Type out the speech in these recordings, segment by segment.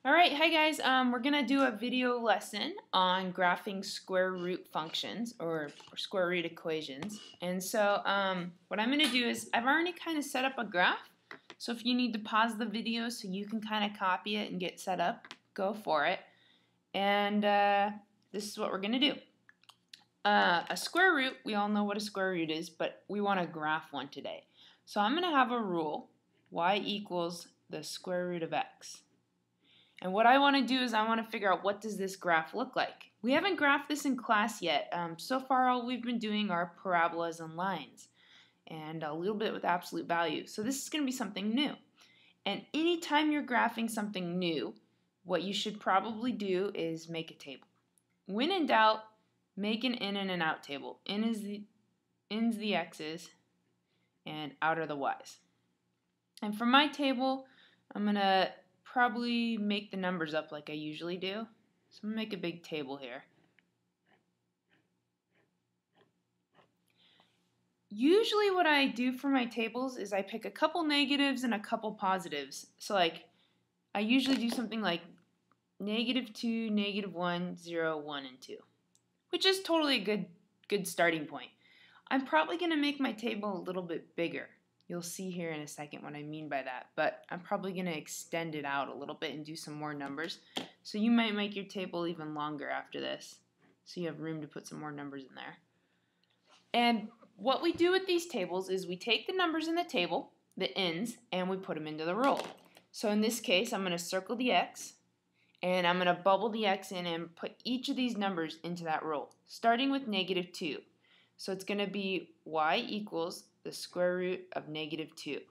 Alright, hi guys. We're going to do a video lesson on graphing square root functions or square root equations. And so what I'm going to do is I've already kind of set up a graph. So if you need to pause the video so you can kind of copy it and get set up, go for it. And this is what we're going to do. A square root, we all know what a square root is, but we want to graph one today. So I'm going to have a rule, y equals the square root of x. And what I want to do is I want to figure out what does this graph look like. We haven't graphed this in class yet. So far all we've been doing are parabolas and lines and a little bit with absolute value. So this is going to be something new. And anytime you're graphing something new, what you should probably do is make a table. When in doubt, make an in and an out table. In's the x's and out are the y's. And for my table, I'm going to probably make the numbers up like I usually do. So I'm going to make a big table here. Usually what I do for my tables is I pick a couple negatives and a couple positives. So like I usually do something like -2, -1, 0, 1, and 2, which is totally a good starting point. I'm probably going to make my table a little bit bigger. You'll see here in a second what I mean by that, but I'm probably going to extend it out a little bit and do some more numbers. So you might make your table even longer after this, so you have room to put some more numbers in there. And what we do with these tables is we take the numbers in the table, the ins, and we put them into the row. So in this case, I'm going to circle the x, and I'm going to bubble the x in and put each of these numbers into that row, starting with -2. So it's going to be y equals the square root of -2.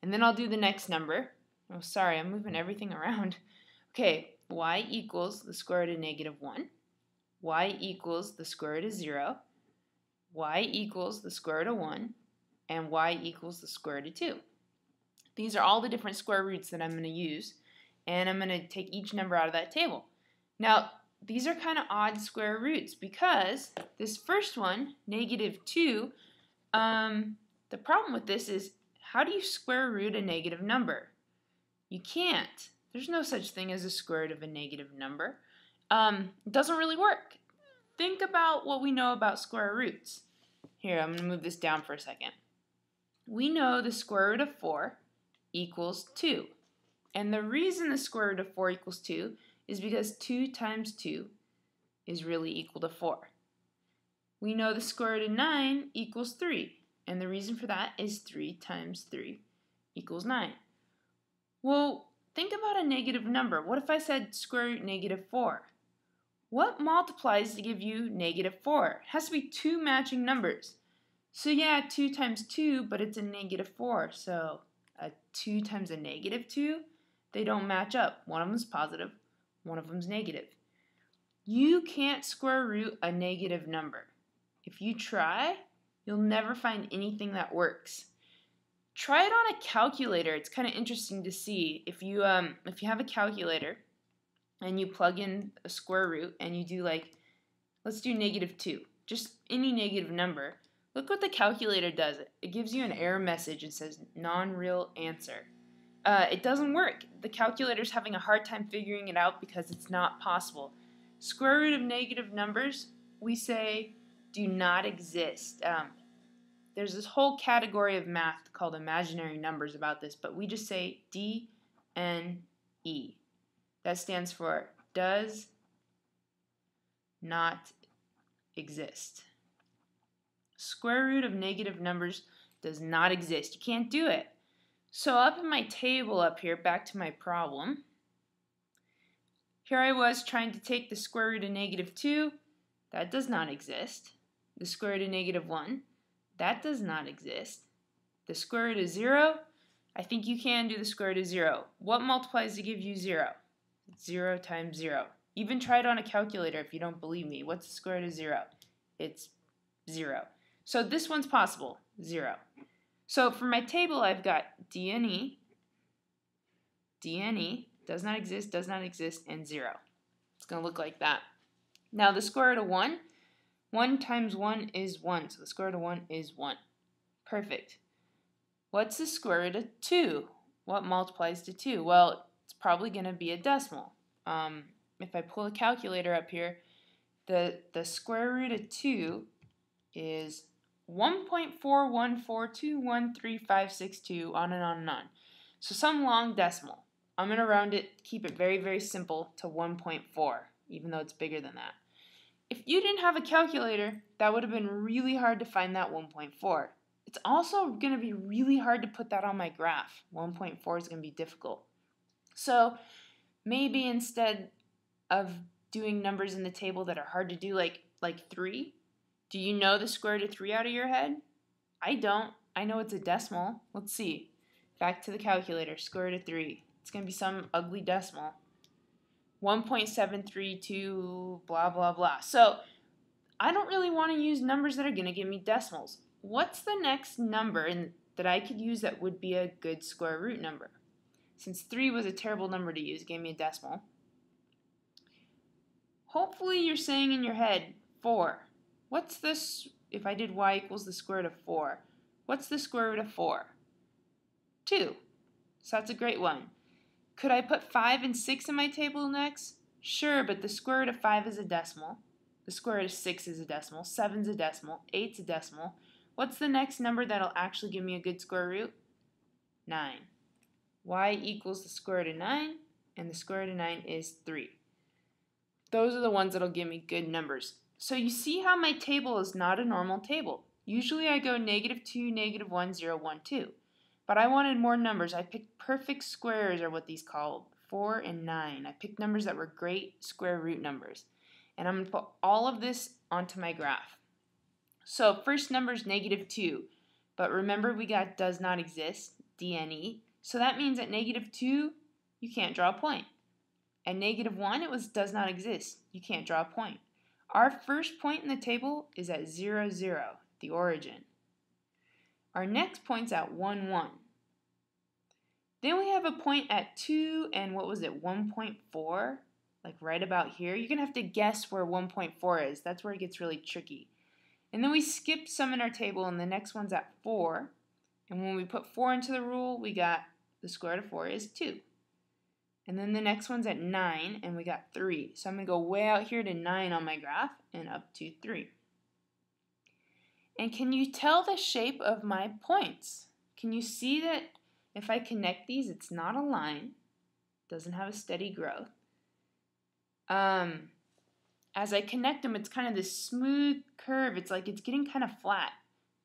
And then I'll do the next number. Oh, sorry, I'm moving everything around. Okay, y equals the square root of -1. Y equals the square root of 0. Y equals the square root of 1. And y equals the square root of 2. These are all the different square roots that I'm going to use. And I'm going to take each number out of that table. Now, these are kind of odd square roots because this first one, -2, the problem with this is how do you square root a negative number? You can't. There's no such thing as a square root of a negative number. It doesn't really work. Think about what we know about square roots. Here, I'm going to move this down for a second. We know the square root of 4 equals 2. And the reason the square root of 4 equals 2 is because 2 times 2 is really equal to 4. We know the square root of 9 equals 3. And the reason for that is 3 times 3 equals 9. Well, think about a negative number. What if I said square root -4? What multiplies to give you -4? It has to be two matching numbers. So yeah, 2 times 2, but it's a -4. So a 2 times a -2, they don't match up. One of them's positive, one of them's negative. You can't square root a negative number. If you try, you'll never find anything that works. Try it on a calculator. It's kind of interesting to see. If you have a calculator and you plug in a square root and you do like, let's do -2, just any negative number. Look what the calculator does. It gives you an error message and says non-real answer. It doesn't work. The calculator's having a hard time figuring it out because it's not possible. Square root of negative numbers, we say, do not exist. There's this whole category of math called imaginary numbers about this, but we just say DNE. That stands for does not exist. Square root of negative numbers does not exist. You can't do it. So up in my table up here, back to my problem, here I was trying to take the square root of -2. That does not exist. The square root of -1. That does not exist. The square root of 0. I think you can do the square root of 0. What multiplies to give you 0? 0 times 0. Even try it on a calculator if you don't believe me. What's the square root of 0? It's 0. So this one's possible. 0. So for my table, I've got DNE, does not exist, and 0. It's going to look like that. Now the square root of 1, 1 times 1 is 1, so the square root of 1 is 1. Perfect. What's the square root of 2? What multiplies to 2? Well, it's probably going to be a decimal. If I pull a calculator up here, the square root of 2 is 1.4142135562, on and on and on. So some long decimal. I'm going to round it, keep it very, very simple to 1.4, even though it's bigger than that. If you didn't have a calculator, that would have been really hard to find that 1.4. It's also going to be really hard to put that on my graph. 1.4 is going to be difficult. So maybe instead of doing numbers in the table that are hard to do, like 3, do you know the square root of 3 out of your head? I don't. I know it's a decimal. Let's see. Back to the calculator. Square root of 3. It's going to be some ugly decimal. 1.732 blah, blah, blah. So I don't really want to use numbers that are going to give me decimals. What's the next number that I could use that would be a good square root number? Since 3 was a terrible number to use, it gave me a decimal. Hopefully you're saying in your head, 4. What's this, if I did y equals the square root of 4, what's the square root of 4? 2. So that's a great one. Could I put 5 and 6 in my table next? Sure, but the square root of 5 is a decimal. The square root of 6 is a decimal. 7's a decimal. 8's a decimal. What's the next number that'll actually give me a good square root? 9. Y equals the square root of 9, and the square root of 9 is 3. Those are the ones that'll give me good numbers. So you see how my table is not a normal table. Usually I go -2, -1, 0, 1, 2. But I wanted more numbers. I picked perfect squares, are what these called, 4 and 9. I picked numbers that were great square root numbers. And I'm going to put all of this onto my graph. So first number is -2. But remember we got does not exist, DNE. So that means at -2, you can't draw a point. At -1, it was does not exist. You can't draw a point. Our first point in the table is at 0, 0, the origin. Our next point's at 1, 1. Then we have a point at 2 and what was it, 1.4? Like right about here. You're going to have to guess where 1.4 is. That's where it gets really tricky. And then we skip some in our table and the next one's at 4. And when we put 4 into the rule, we got the square root of 4 is 2. And then the next one's at 9 and we got 3. So I'm going to go way out here to 9 on my graph and up to 3. And can you tell the shape of my points? Can you see that if I connect these, it's not a line, doesn't have a steady growth. As I connect them, it's kind of this smooth curve. It's like it's getting kind of flat,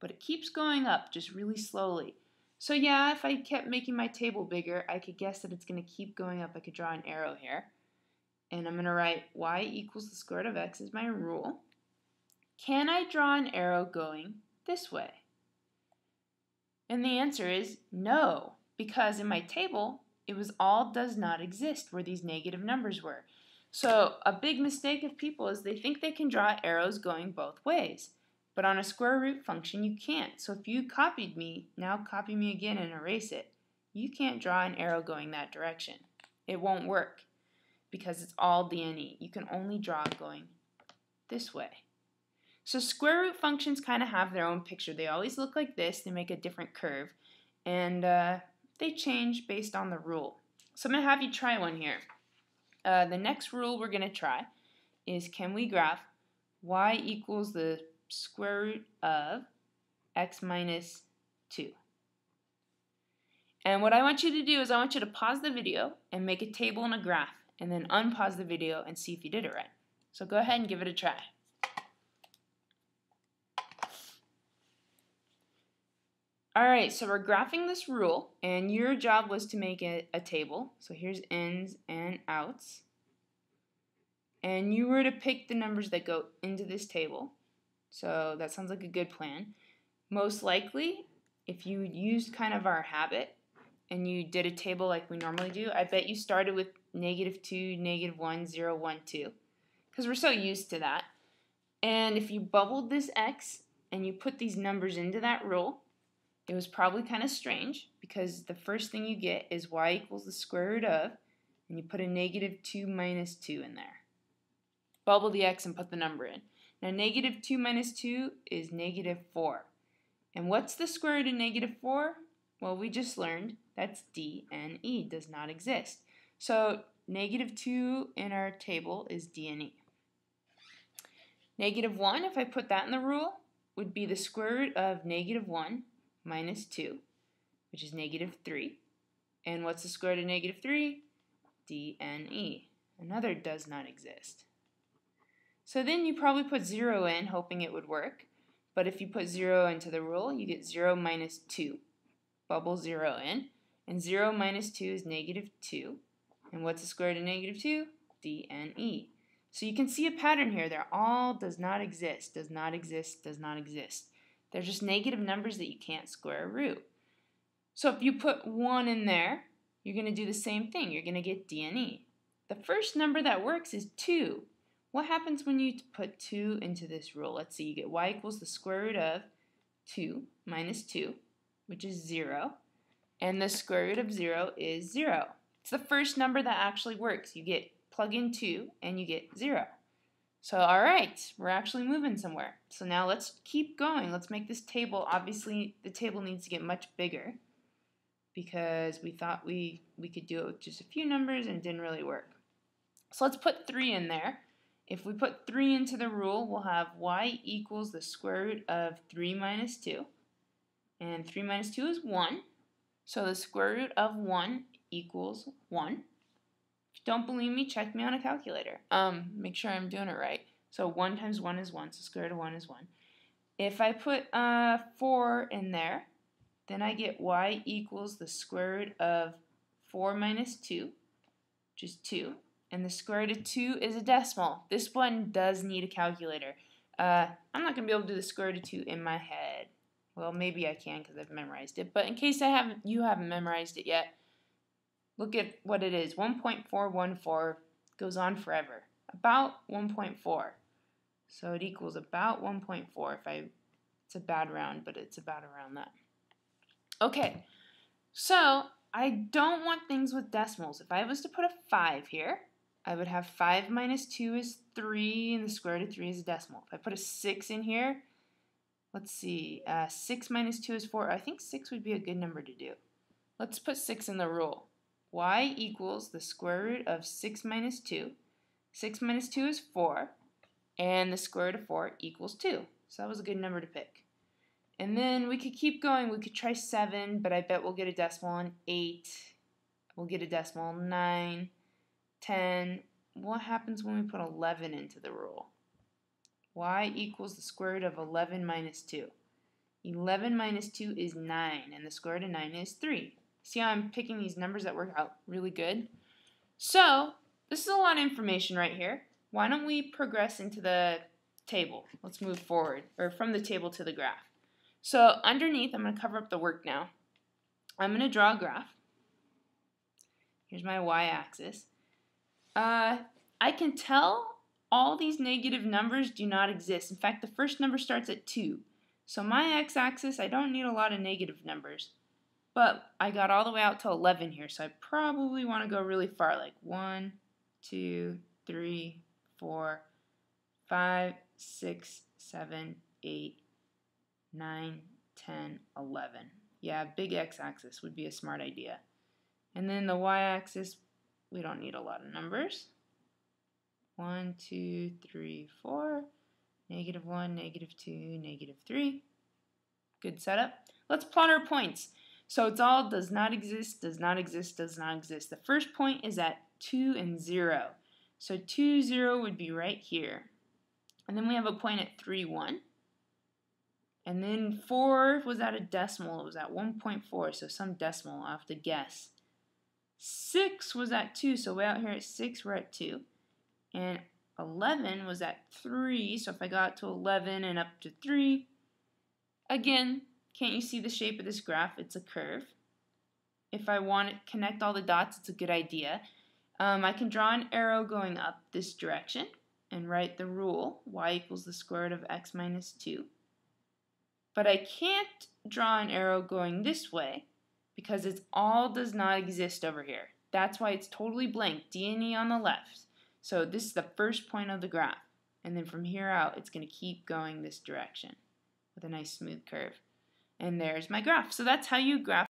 but it keeps going up just really slowly. So yeah, if I kept making my table bigger, I could guess that it's going to keep going up. I could draw an arrow here. And I'm going to write y equals the square root of x is my rule. Can I draw an arrow going this way? And the answer is no, because in my table, it was all does not exist where these negative numbers were. So a big mistake of people is they think they can draw arrows going both ways. But on a square root function, you can't. So if you copied me, now copy me again and erase it. You can't draw an arrow going that direction. It won't work because it's all DNE. You can only draw it going this way. So square root functions kind of have their own picture. They always look like this. They make a different curve. And they change based on the rule. So I'm going to have you try one here. The next rule we're going to try is, can we graph y equals the square root of x minus 2? And what I want you to do is I want you to pause the video and make a table and a graph, and then unpause the video and see if you did it right. So go ahead and give it a try. Alright, so we're graphing this rule, and your job was to make it a table. So here's ins and outs. And you were to pick the numbers that go into this table. So that sounds like a good plan. Most likely, if you used kind of our habit and you did a table like we normally do, I bet you started with -2, -1, 0, 1, 2. Because we're so used to that. And if you bubbled this x and you put these numbers into that rule, it was probably kind of strange because the first thing you get is y equals the square root of, and you put a -2 minus 2 in there. Bubble the x and put the number in. Now -2 minus 2 is -4. And what's the square root of -4? Well, we just learned that's DNE, does not exist. So negative 2 in our table is D and E. Negative 1, if I put that in the rule, would be the square root of negative 1 minus 2, which is negative 3. And what's the square root of negative 3? D and E. Another does not exist. So then you probably put 0 in, hoping it would work. But if you put 0 into the rule, you get 0 minus 2. Bubble 0 in. And 0 minus 2 is negative 2. And what's the square root of negative 2? D and E. So you can see a pattern here. They're all does not exist, does not exist, does not exist. They're just negative numbers that you can't square root. So if you put 1 in there, you're going to do the same thing. You're going to get D and E. The first number that works is 2. What happens when you put 2 into this rule? Let's see. You get y equals the square root of 2 minus 2, which is 0. And the square root of 0 is 0. It's the first number that actually works. You get plug in 2 and you get 0. So all right, we're actually moving somewhere. So now let's keep going. Let's make this table. Obviously, the table needs to get much bigger because we thought we could do it with just a few numbers and it didn't really work. So let's put 3 in there. If we put 3 into the rule, we'll have y equals the square root of 3 minus 2. And 3 minus 2 is 1. So the square root of 1 equals 1. If you don't believe me, check me on a calculator. Make sure I'm doing it right. So 1 times 1 is 1, so square root of 1 is 1. If I put 4 in there, then I get y equals the square root of 4 minus 2, which is 2. And the square root of 2 is a decimal. This one does need a calculator. I'm not going to be able to do the square root of 2 in my head. Well, maybe I can because I've memorized it. But in case you haven't memorized it yet, look at what it is. 1.414 goes on forever. About 1.4. So it equals about 1.4. It's a bad round, but it's about around that. Okay, so I don't want things with decimals. If I was to put a 5 here, I would have 5 minus 2 is 3, and the square root of 3 is a decimal. If I put a 6 in here, let's see, 6 minus 2 is 4. I think 6 would be a good number to do. Let's put 6 in the rule. Y equals the square root of 6 minus 2. 6 minus 2 is 4, and the square root of 4 equals 2. So that was a good number to pick. And then we could keep going. We could try 7, but I bet we'll get a decimal on 8. We'll get a decimal on 9, 10. What happens when we put 11 into the rule? Y equals the square root of 11 minus 2. 11 minus 2 is 9, and the square root of 9 is 3. See how I'm picking these numbers that work out really good? So, this is a lot of information right here. Why don't we progress into the table? Let's move forward, or from the table to the graph. So, underneath, I'm going to cover up the work now. I'm going to draw a graph. Here's my y-axis. I can tell all these negative numbers do not exist. In fact, the first number starts at 2. So my x-axis, I don't need a lot of negative numbers. But I got all the way out to 11 here, so I probably want to go really far, like 1, 2, 3, 4, 5, 6, 7, 8, 9, 10, 11. Yeah, big x-axis would be a smart idea. And then the y-axis, we don't need a lot of numbers. 1, 2, 3, 4, negative 1, negative 2, negative 3. Good setup. Let's plot our points. So it's all does not exist, does not exist, does not exist. The first point is at 2 and 0. So 2, 0 would be right here. And then we have a point at 3, 1. And then 4 was at a decimal. It was at 1.4, so some decimal. I'll have to guess. 6 was at 2, so way out here at 6, we're at 2. And 11 was at 3, so if I got to 11 and up to 3, again, can't you see the shape of this graph? It's a curve. If I want to connect all the dots, it's a good idea. I can draw an arrow going up this direction and write the rule, y equals the square root of x minus 2. But I can't draw an arrow going this way because it's all does not exist over here. That's why it's totally blank, D and E on the left. So this is the first point of the graph. And then from here out, it's going to keep going this direction with a nice smooth curve. And there's my graph. So that's how you graph